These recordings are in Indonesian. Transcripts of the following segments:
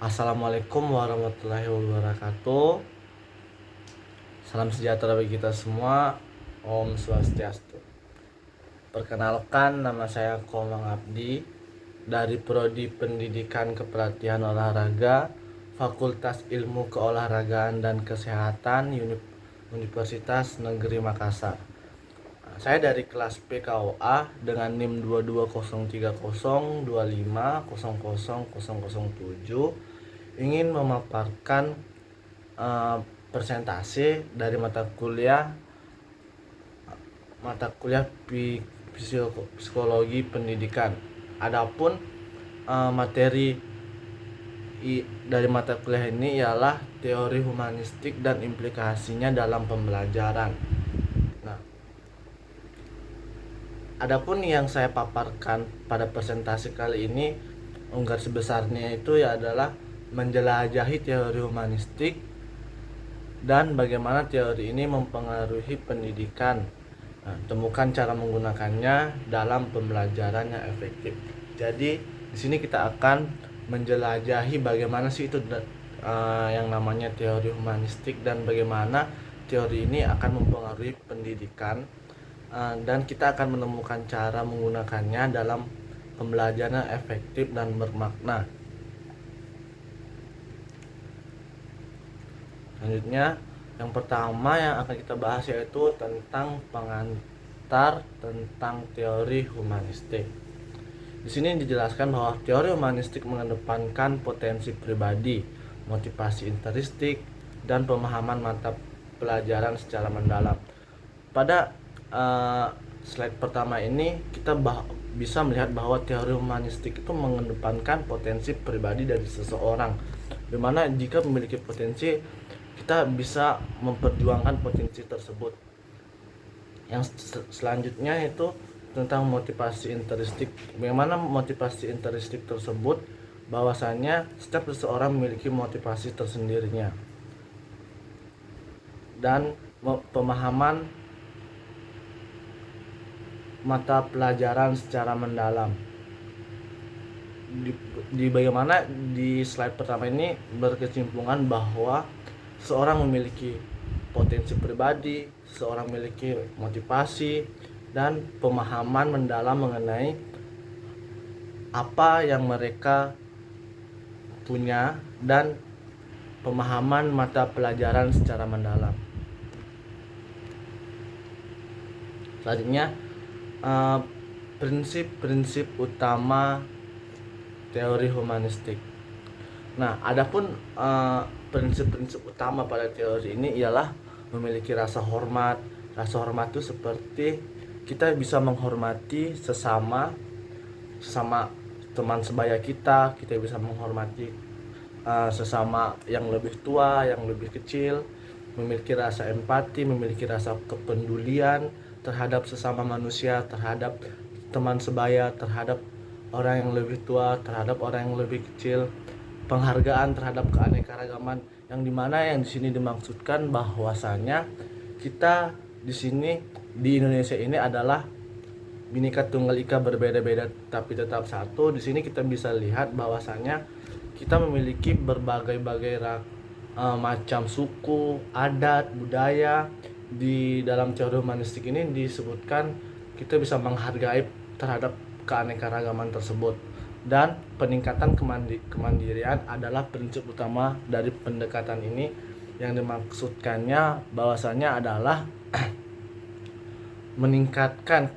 Assalamualaikum warahmatullahi wabarakatuh. Salam sejahtera bagi kita semua. Om Swastiastu. Perkenalkan, nama saya Komang Abdi dari Prodi Pendidikan Kepelatihan Olahraga, Fakultas Ilmu Keolahragaan dan Kesehatan Universitas Negeri Makassar. Saya dari kelas PKOA dengan NIM 22030250500007 ingin memaparkan presentasi dari mata kuliah psikologi pendidikan. Adapun materi dari mata kuliah ini ialah teori humanistik dan implikasinya dalam pembelajaran. Nah, adapun yang saya paparkan pada presentasi kali ini, garis besarnya itu adalah menjelajahi teori humanistik dan bagaimana teori ini mempengaruhi pendidikan. Nah, temukan cara menggunakannya dalam pembelajaran yang efektif. Jadi di sini kita akan menjelajahi bagaimana sih itu yang namanya teori humanistik dan bagaimana teori ini akan mempengaruhi pendidikan, dan kita akan menemukan cara menggunakannya dalam pembelajaran yang efektif dan bermakna. Selanjutnya, yang pertama yang akan kita bahas yaitu tentang pengantar tentang teori humanistik. Di sini dijelaskan bahwa teori humanistik mengedepankan potensi pribadi, motivasi intrinsik, dan pemahaman mata pelajaran secara mendalam. Pada slide pertama ini kita bisa melihat bahwa teori humanistik itu mengedepankan potensi pribadi dari seseorang, dimana jika memiliki potensi kita bisa memperjuangkan potensi tersebut. Yang selanjutnya itu tentang motivasi intrinsik. Bagaimana motivasi intrinsik tersebut? Bahwasanya setiap seseorang memiliki motivasi tersendirinya dan pemahaman mata pelajaran secara mendalam. Bagaimana di slide pertama ini berkesimpulan bahwa seorang memiliki potensi pribadi, seorang memiliki motivasi dan pemahaman mendalam mengenai apa yang mereka punya dan pemahaman mata pelajaran secara mendalam. Selanjutnya, prinsip-prinsip utama teori humanistik. Nah, adapun prinsip-prinsip utama pada teori ini ialah memiliki rasa hormat. Rasa hormat itu seperti kita bisa menghormati sesama teman sebaya kita bisa menghormati sesama yang lebih tua, yang lebih kecil, memiliki rasa empati, memiliki rasa kepedulian terhadap sesama manusia, terhadap teman sebaya, terhadap orang yang lebih tua, terhadap orang yang lebih kecil, penghargaan terhadap keanekaragaman, yang dimana yang di sini dimaksudkan bahwasanya kita di sini di Indonesia ini adalah Bhinneka Tunggal Ika, berbeda-beda tapi tetap satu. Di sini kita bisa lihat bahwasanya kita memiliki berbagai-bagai macam suku, adat, budaya. Di dalam teori humanistik ini disebutkan kita bisa menghargai terhadap keanekaragaman tersebut, dan peningkatan kemandirian adalah prinsip utama dari pendekatan ini. Yang dimaksudkannya bahwasanya adalah meningkatkan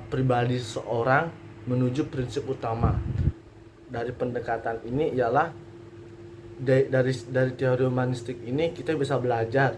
pribadi seseorang menuju prinsip utama dari pendekatan ini ialah dari teori humanistik ini kita bisa belajar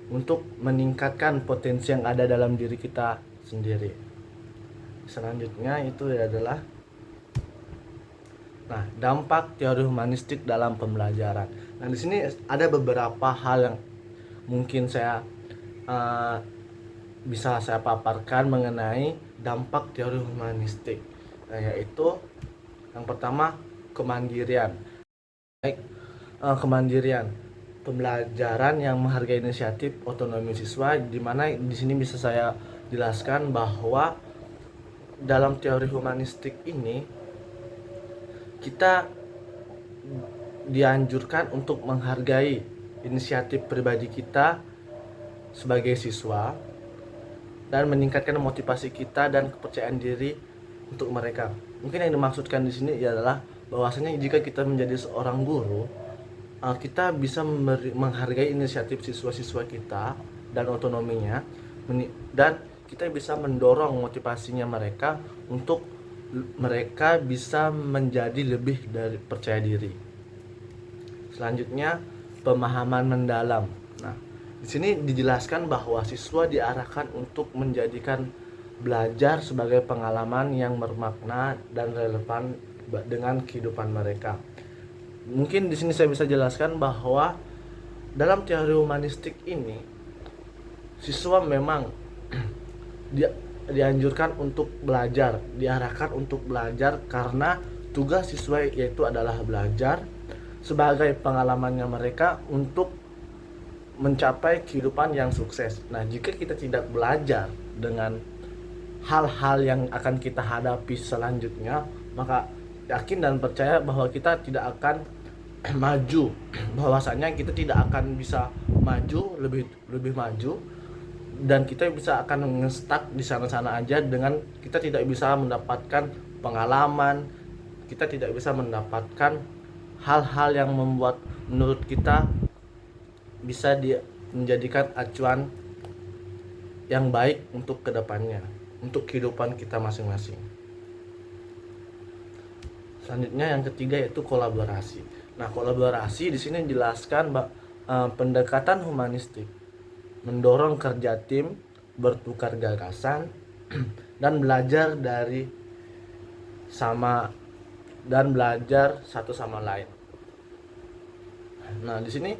untuk meningkatkan potensi yang ada dalam diri kita sendiri. Selanjutnya itu adalah dampak teori humanistik dalam pembelajaran. Nah, di sini ada beberapa hal yang mungkin bisa saya paparkan mengenai dampak teori humanistik. Nah, yaitu yang pertama, kemandirian. Kemandirian, pembelajaran yang menghargai inisiatif otonomi siswa, di mana di sini bisa saya jelaskan bahwa dalam teori humanistik ini kita dianjurkan untuk menghargai inisiatif pribadi kita sebagai siswa dan meningkatkan motivasi kita dan kepercayaan diri untuk mereka. Mungkin yang dimaksudkan di sini adalah bahwasanya jika kita menjadi seorang guru, kita bisa menghargai inisiatif siswa-siswa kita dan otonominya, dan kita bisa mendorong motivasinya mereka untuk mereka bisa menjadi lebih dari percaya diri. Selanjutnya, pemahaman mendalam. Nah, di sini dijelaskan bahwa siswa diarahkan untuk menjadikan belajar sebagai pengalaman yang bermakna dan relevan dengan kehidupan mereka. Mungkin di sini saya bisa jelaskan bahwa dalam teori humanistik ini siswa memang dianjurkan untuk belajar, diarahkan untuk belajar karena tugas siswa yaitu adalah belajar sebagai pengalamannya mereka untuk mencapai kehidupan yang sukses. Nah, jika kita tidak belajar dengan hal-hal yang akan kita hadapi selanjutnya, maka yakin dan percaya bahwa kita tidak akan maju, bahwasanya kita tidak akan bisa maju lebih maju, dan kita bisa akan nge-stuck di sana-sana aja dengan kita tidak bisa mendapatkan pengalaman, kita tidak bisa mendapatkan hal-hal yang membuat menurut kita bisa menjadikan acuan yang baik untuk kedepannya, untuk kehidupan kita masing-masing. Selanjutnya yang ketiga yaitu kolaborasi. Nah, kolaborasi di sini dijelaskan pendekatan humanistik mendorong kerja tim, bertukar gagasan dan belajar satu sama lain. Nah, di sini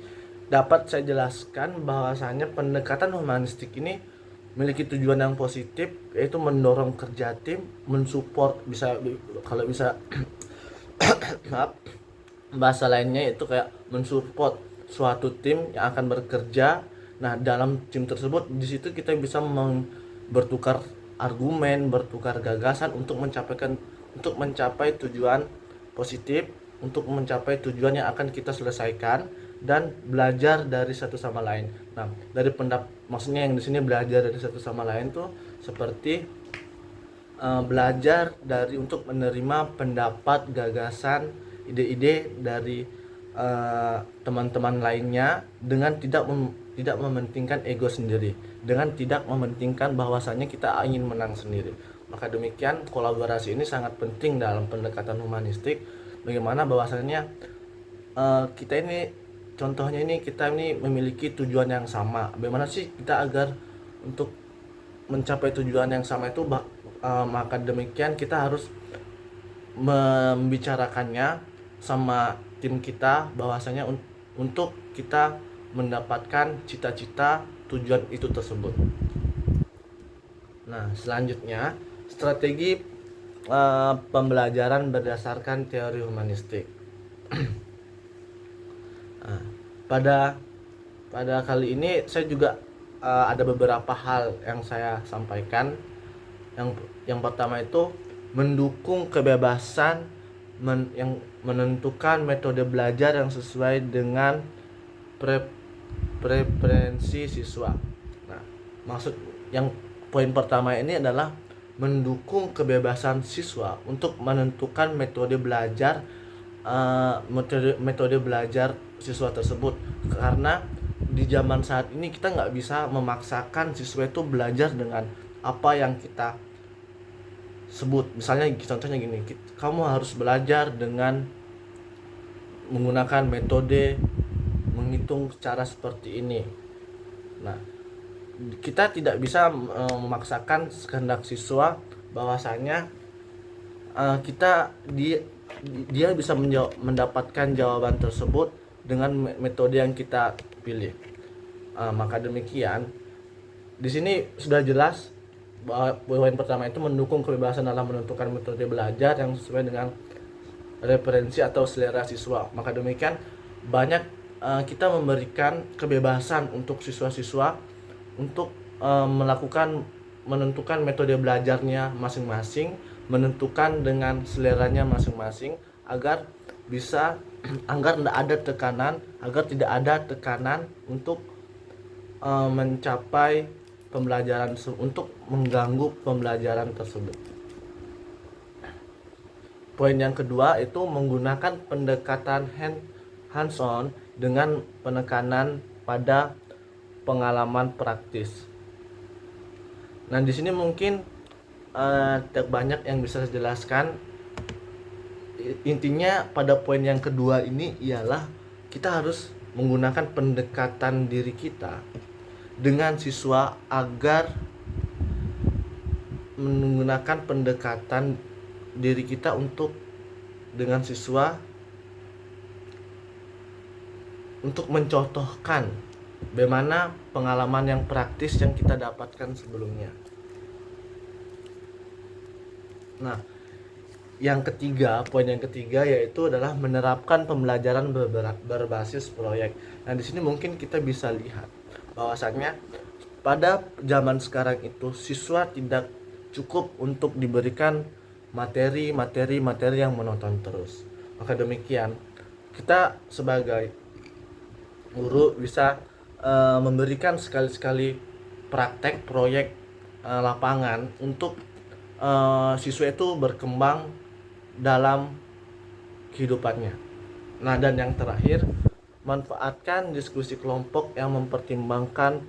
dapat saya jelaskan bahwasanya pendekatan humanistik ini memiliki tujuan yang positif, yaitu mendorong kerja tim, mensupport, kalau bisa maaf, bahasa lainnya itu kayak mensupport suatu tim yang akan bekerja. Nah, dalam tim tersebut di situ kita bisa bertukar argumen, bertukar gagasan untuk mencapai tujuan positif, untuk mencapai tujuan yang akan kita selesaikan dan belajar dari satu sama lain. Nah, maksudnya yang di sini belajar dari satu sama lain tuh seperti belajar untuk menerima pendapat, gagasan, ide-ide dari teman-teman lainnya dengan tidak mementingkan ego sendiri, dengan tidak mementingkan bahwasannya kita ingin menang sendiri. Maka demikian kolaborasi ini sangat penting dalam pendekatan humanistik. Bagaimana bahwasannya kita ini, contohnya ini, kita ini memiliki tujuan yang sama. Bagaimana sih kita agar untuk mencapai tujuan yang sama itu, maka demikian kita harus membicarakannya sama tim kita bahwasanya untuk kita mendapatkan cita-cita tujuan itu tersebut. Nah, selanjutnya strategi pembelajaran berdasarkan teori humanistik. Nah, pada kali ini saya juga ada beberapa hal yang saya sampaikan. Yang pertama itu mendukung kebebasan yang menentukan metode belajar yang sesuai dengan preferensi siswa. Nah, maksud yang poin pertama ini adalah mendukung kebebasan siswa untuk menentukan metode belajar siswa tersebut, karena di zaman saat ini kita nggak bisa memaksakan siswa itu belajar dengan apa yang kita sebut. Misalnya contohnya gini, kamu harus belajar dengan menggunakan metode menghitung cara seperti ini. Nah, kita tidak bisa memaksakan kehendak siswa bahwasanya dia bisa mendapatkan jawaban tersebut dengan metode yang kita pilih. Maka demikian di sini sudah jelas bahwa poin pertama itu mendukung kebebasan dalam menentukan metode belajar yang sesuai dengan referensi atau selera siswa. Maka demikian banyak kita memberikan kebebasan untuk siswa-siswa untuk menentukan metode belajarnya masing-masing, menentukan dengan seleranya masing-masing agar bisa agar tidak ada tekanan untuk mencapai pembelajaran untuk mengganggu pembelajaran tersebut. Poin yang kedua itu menggunakan pendekatan hands-on dengan penekanan pada pengalaman praktis. Nah, di sini mungkin banyak yang bisa saya jelaskan. Intinya pada poin yang kedua ini ialah kita harus menggunakan pendekatan diri kita dengan siswa agar menggunakan pendekatan diri kita dengan siswa untuk mencontohkan bagaimana pengalaman yang praktis yang kita dapatkan sebelumnya. Nah, poin yang ketiga yaitu adalah menerapkan pembelajaran berbasis proyek. Nah, di sini mungkin kita bisa lihat bahwasanya pada zaman sekarang itu siswa tidak cukup untuk diberikan materi yang monoton terus. Maka demikian, kita sebagai guru bisa memberikan sekali-sekali praktek proyek lapangan untuk siswa itu berkembang dalam kehidupannya. Nah, dan yang terakhir, manfaatkan diskusi kelompok yang mempertimbangkan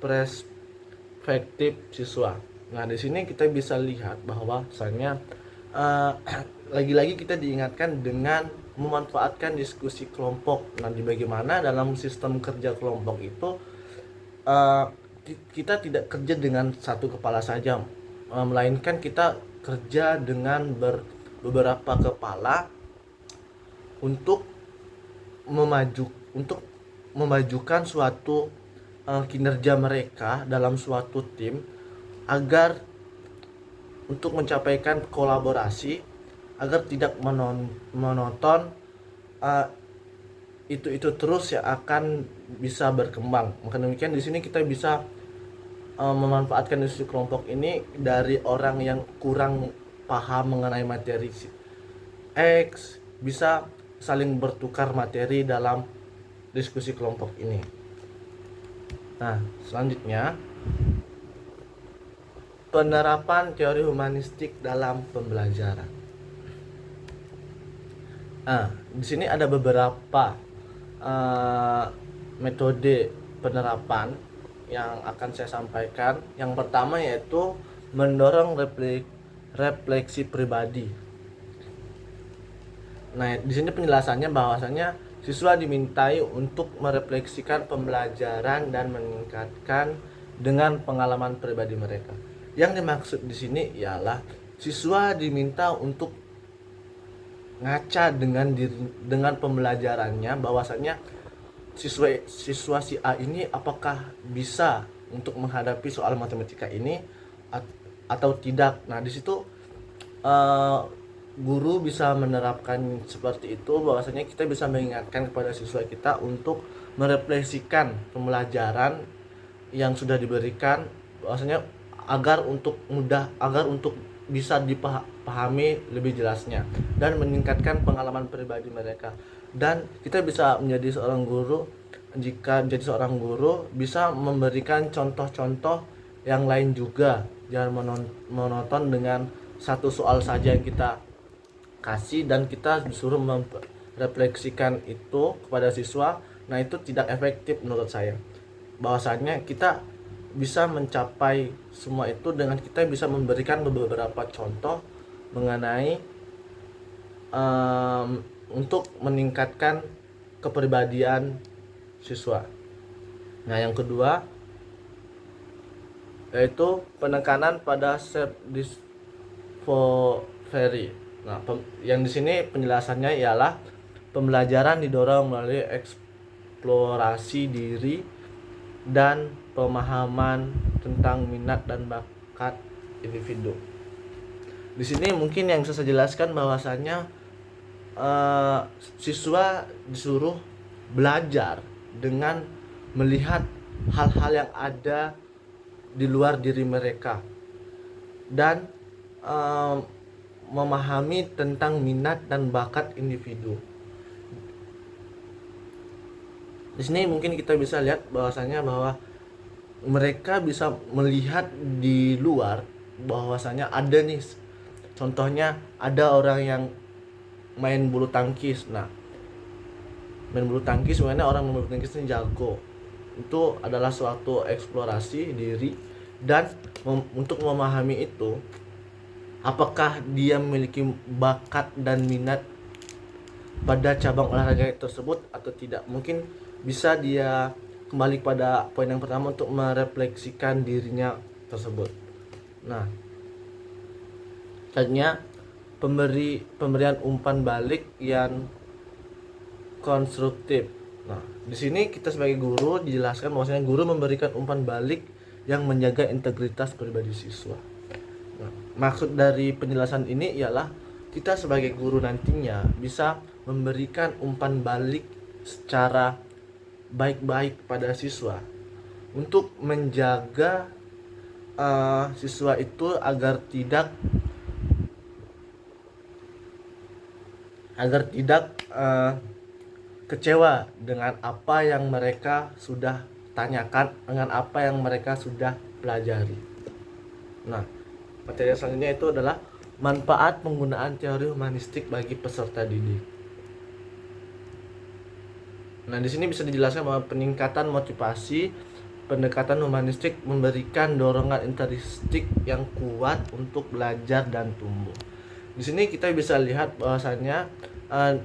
perspektif siswa. Nah, di sini kita bisa lihat bahwasanya lagi-lagi kita diingatkan dengan memanfaatkan diskusi kelompok. Nah, bagaimana dalam sistem kerja kelompok itu kita tidak kerja dengan satu kepala saja, melainkan kita kerja dengan beberapa kepala untuk memajukan suatu kinerja mereka dalam suatu tim agar untuk mencapaikan kolaborasi agar tidak monoton itu terus yang akan bisa berkembang. Maka demikian di sini kita bisa memanfaatkan diskusi kelompok ini dari orang yang kurang paham mengenai materi X bisa saling bertukar materi dalam diskusi kelompok ini. Nah, selanjutnya penerapan teori humanistik dalam pembelajaran. Nah, di sini ada beberapa metode penerapan yang akan saya sampaikan. Yang pertama yaitu mendorong refleksi pribadi. Nah, di sini penjelasannya bahwasanya siswa dimintai untuk merefleksikan pembelajaran dan meningkatkan dengan pengalaman pribadi mereka. Yang dimaksud di sini ialah siswa diminta untuk ngaca dengan pembelajarannya, bahwasanya siswa si A ini apakah bisa untuk menghadapi soal matematika ini atau tidak. Nah, di situ guru bisa menerapkan seperti itu, bahwasanya kita bisa mengingatkan kepada siswa kita untuk merefleksikan pembelajaran yang sudah diberikan, bahwasanya agar untuk bisa dipahami lebih jelasnya dan meningkatkan pengalaman pribadi mereka. Dan kita bisa menjadi seorang guru, jika menjadi seorang guru bisa memberikan contoh-contoh yang lain juga, jangan monoton dengan satu soal saja yang kita kasih dan kita disuruh merefleksikan itu kepada siswa. Nah, itu tidak efektif menurut saya. Bahwasanya kita bisa mencapai semua itu dengan kita bisa memberikan beberapa contoh mengenai untuk meningkatkan kepribadian siswa. Nah, yang kedua yaitu penekanan pada self discovery. Nah, yang di sini penjelasannya ialah pembelajaran didorong melalui eksplorasi diri dan pemahaman tentang minat dan bakat individu. Di sini mungkin yang saya jelaskan bahwasanya siswa disuruh belajar dengan melihat hal-hal yang ada di luar diri mereka dan memahami tentang minat dan bakat individu. Di sini mungkin kita bisa lihat bahwasanya bahwa mereka bisa melihat di luar bahwasanya ada nih, contohnya ada orang yang main bulu tangkis. Nah, main bulu tangkis sebenarnya orang main bulu tangkis ini jago. Itu adalah suatu eksplorasi diri, dan untuk memahami itu, apakah dia memiliki bakat dan minat pada cabang olahraga tersebut atau tidak. Mungkin bisa dia kembali pada poin yang pertama untuk merefleksikan dirinya tersebut. Nah, selanjutnya pemberian umpan balik yang konstruktif. Nah, di sini kita sebagai guru dijelaskan bahwasanya guru memberikan umpan balik yang menjaga integritas pribadi siswa. Nah, maksud dari penjelasan ini ialah kita sebagai guru nantinya bisa memberikan umpan balik secara baik-baik pada siswa untuk menjaga siswa itu agar tidak kecewa dengan apa yang mereka sudah tanyakan, dengan apa yang mereka sudah pelajari. Nah, materi selanjutnya itu adalah manfaat penggunaan teori humanistik bagi peserta didik. Nah, di sini bisa dijelaskan bahwa peningkatan motivasi, pendekatan humanistik memberikan dorongan intrinsik yang kuat untuk belajar dan tumbuh. Di sini kita bisa lihat bahwasanya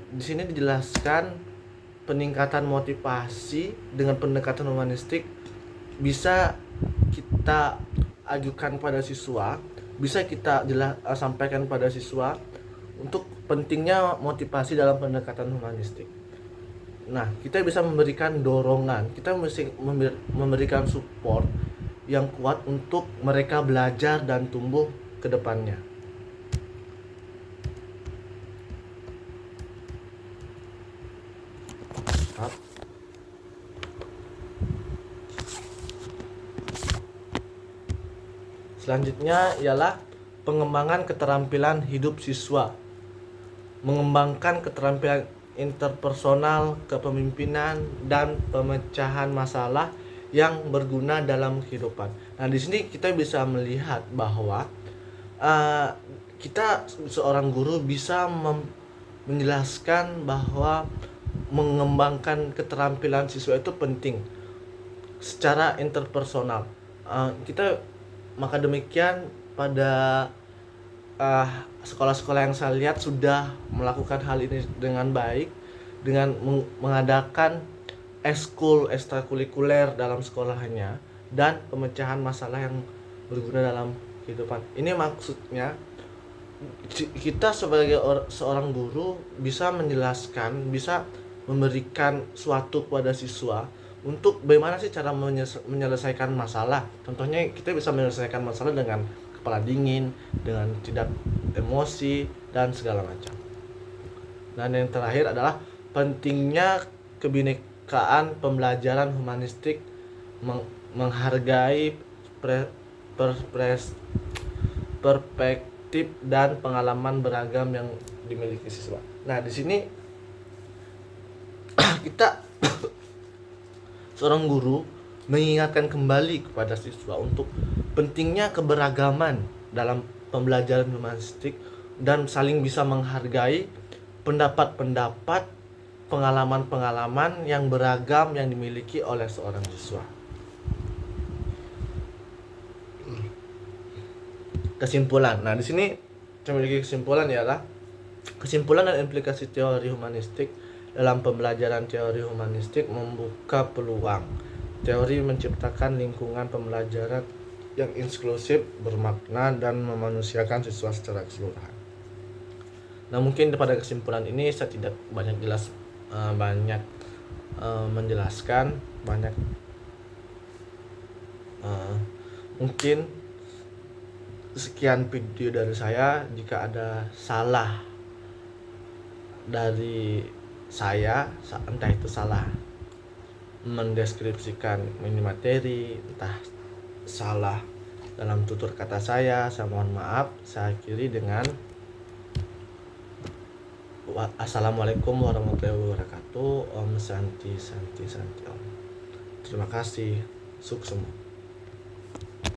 di sini dijelaskan peningkatan motivasi dengan pendekatan humanistik bisa kita ajukan pada siswa, bisa kita sampaikan pada siswa untuk pentingnya motivasi dalam pendekatan humanistik. Nah, kita bisa memberikan dorongan, kita mesti memberikan support yang kuat untuk mereka belajar dan tumbuh ke depannya. Selanjutnya ialah pengembangan keterampilan hidup siswa. Mengembangkan keterampilan interpersonal, kepemimpinan, dan pemecahan masalah yang berguna dalam kehidupan. Nah, di sini kita bisa melihat bahwa kita seorang guru bisa menjelaskan bahwa mengembangkan keterampilan siswa itu penting secara interpersonal. Maka demikian pada sekolah-sekolah yang saya lihat sudah melakukan hal ini dengan baik, dengan mengadakan eskul ekstrakurikuler dalam sekolahnya dan pemecahan masalah yang berguna dalam kehidupan. Ini maksudnya kita sebagai seorang guru bisa menjelaskan, bisa memberikan suatu kepada siswa untuk bagaimana sih cara menyelesaikan masalah. Contohnya kita bisa menyelesaikan masalah dengan kepala dingin, dengan tidak emosi, dan segala macam. Dan yang terakhir adalah pentingnya kebinekaan pembelajaran humanistik, menghargai perspektif dan pengalaman beragam yang dimiliki siswa. Nah, di sini kita seorang guru mengingatkan kembali kepada siswa untuk pentingnya keberagaman dalam pembelajaran humanistik dan saling bisa menghargai pendapat-pendapat, pengalaman-pengalaman yang beragam yang dimiliki oleh seorang siswa. Kesimpulan. Nah, di sini saya memiliki kesimpulan ialah kesimpulan dan implikasi teori humanistik. Dalam pembelajaran teori humanistik membuka peluang. Teori menciptakan lingkungan pembelajaran yang inklusif, bermakna, dan memanusiakan siswa secara keseluruhan. Nah, mungkin pada kesimpulan ini saya tidak banyak menjelaskan banyak. Mungkin sekian video dari saya. Jika ada salah dari saya, entah itu salah mendeskripsikan ini materi, entah salah dalam tutur kata saya mohon maaf. Saya akhiri dengan Assalamualaikum warahmatullahi wabarakatuh. Om Santi Santi Santi Om. Terima kasih. Sukses.